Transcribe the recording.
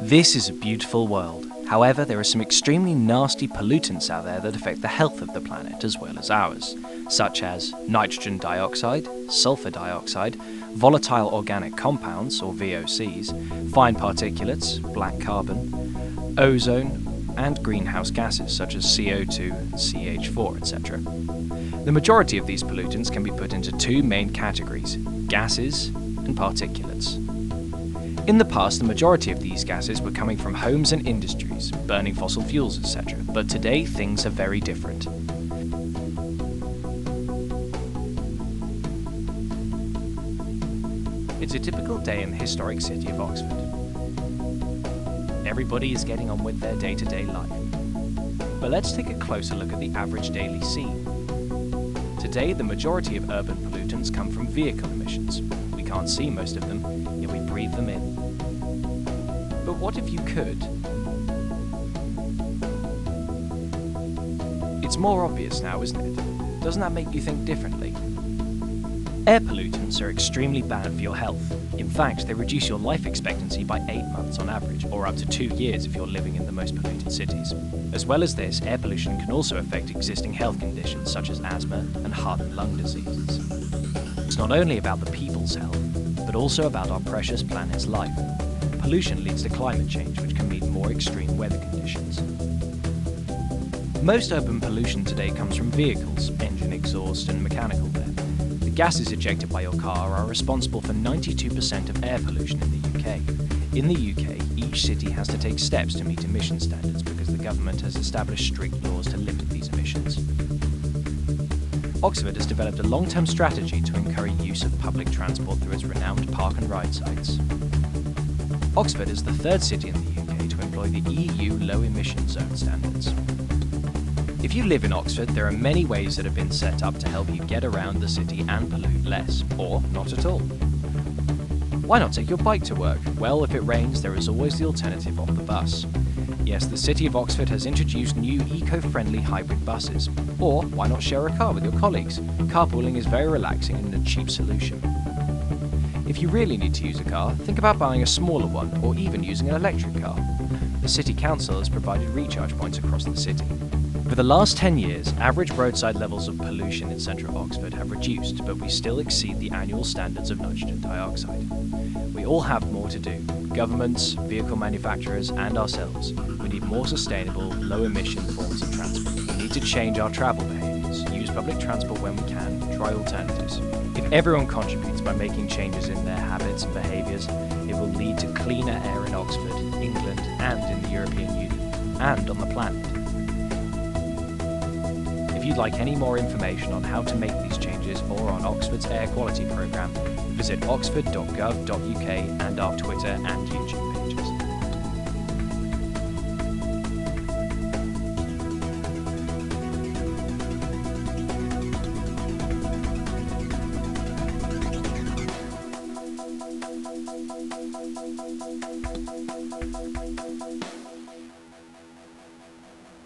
This is a beautiful world. However, there are some extremely nasty pollutants out there that affect the health of the planet as well as ours, such as nitrogen dioxide, sulfur dioxide, volatile organic compounds, or VOCs, fine particulates, black carbon, ozone, and greenhouse gases such as CO2, CH4, etc. The majority of these pollutants can be put into two main categories: gases and particulates. In the past, the majority of these gases were coming from homes and industries, burning fossil fuels, etc. But today, things are very different. It's a typical day in the historic city of Oxford. Everybody is getting on with their day-to-day life. But let's take a closer look at the average daily scene. Today, the majority of urban pollutants come from vehicle emissions. We can't see most of them, yet we breathe them in. But what if you could? It's more obvious now, isn't it? Doesn't that make you think differently? Air pollutants are extremely bad for your health. In fact, they reduce your life expectancy by 8 months on average, or up to 2 years if you're living in the most polluted cities. As well as this, air pollution can also affect existing health conditions such as asthma and heart and lung diseases. It's not only about the people's health, but also about our precious planet's life. Pollution leads to climate change, which can mean more extreme weather conditions. Most urban pollution today comes from vehicles, engine exhaust and mechanical wear. The gases ejected by your car are responsible for 92% of air pollution in the UK. In the UK, each city has to take steps to meet emission standards because the government has established strict laws to limit these emissions. Oxford has developed a long-term strategy to encourage use of public transport through its renowned park and ride sites. Oxford is the third city in the UK to employ the EU Low Emission Zone standards. If you live in Oxford, there are many ways that have been set up to help you get around the city and pollute less, or not at all. Why not take your bike to work? Well, if it rains, there is always the alternative of the bus. Yes, the City of Oxford has introduced new eco-friendly hybrid buses. Or why not share a car with your colleagues? Carpooling is very relaxing and a cheap solution. If you really need to use a car, think about buying a smaller one or even using an electric car. The City Council has provided recharge points across the city. For the last 10 years, average roadside levels of pollution in central Oxford have reduced, but we still exceed the annual standards of nitrogen dioxide. We all have more to do. Governments, vehicle manufacturers, and ourselves. We need more sustainable, low-emission forms of transport. We need to change our travel behaviours, use public transport when we can, try alternatives. If everyone contributes by making changes in their habits and behaviours, it will lead to cleaner air in Oxford, England, and in the European Union, and on the planet. If you'd like any more information on how to make these changes or on Oxford's air quality programme, visit oxford.gov.uk and our Twitter and YouTube pages.